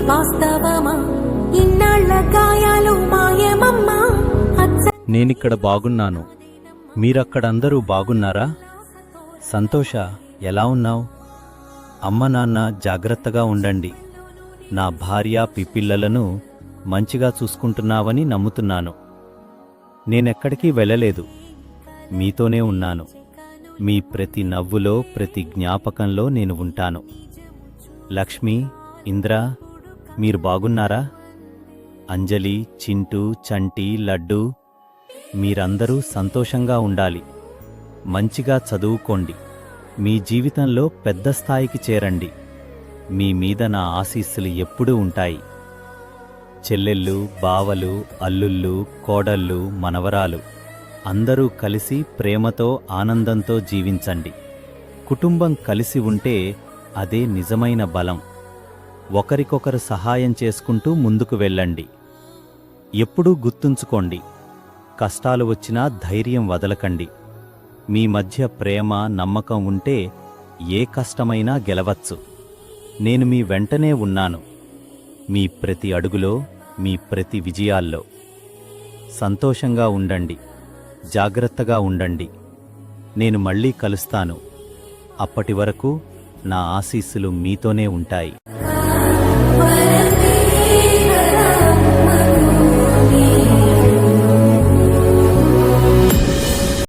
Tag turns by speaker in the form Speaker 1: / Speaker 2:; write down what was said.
Speaker 1: వాస్తవమా ఇన్నాళ్ళ గాయాలు మాయమమ్మా
Speaker 2: నేనిక్కడ బాగున్నాను. మీరక్కడందరూ బాగున్నారా? సంతోష, ఎలా ఉన్నావ్? అమ్మ నాన్న జాగ్రత్తగా ఉండండి. నా భార్య పిపిల్లలను మంచిగా చూసుకుంటున్నావని నమ్ముతున్నాను. నేనెక్కడికి వెళ్ళలేదు, మీతోనే ఉన్నాను. మీ ప్రతి నవ్వులో, ప్రతి జ్ఞాపకంలో నేను ఉంటాను. లక్ష్మి, ఇంద్ర, మీరు బాగున్నారా? అంజలి, చింటూ, చంటి, లడ్డు, మీరందరూ సంతోషంగా ఉండాలి. మంచిగా చదువుకోండి. మీ జీవితంలో పెద్ద స్థాయికి చేరండి. మీ మీద నా ఆశీస్సులు ఎప్పుడూ ఉంటాయి. చెల్లెళ్ళు, బావలు, అల్లుళ్ళు, కోడళ్ళు, మనవరాలు అందరూ కలిసి ప్రేమతో, ఆనందంతో జీవించండి. కుటుంబం కలిసి ఉంటే అదే నిజమైన బలం. ఒకరికొకరు సహాయం చేసుకుంటూ ముందుకు వెళ్ళండి. ఎప్పుడూ గుర్తుంచుకోండి, కష్టాలు వచ్చినా ధైర్యం వదలకండి. మీ మధ్య ప్రేమ, నమ్మకం ఉంటే ఏ కష్టమైనా గెలవచ్చు. నేను మీ వెంటనే ఉన్నాను, మీ ప్రతి అడుగులో, మీ ప్రతి విజయాల్లో. సంతోషంగా ఉండండి, జాగ్రత్తగా ఉండండి. నేను మళ్ళీ కలుస్తాను. అప్పటి వరకు నా ఆశీస్సులు మీతోనే ఉంటాయి.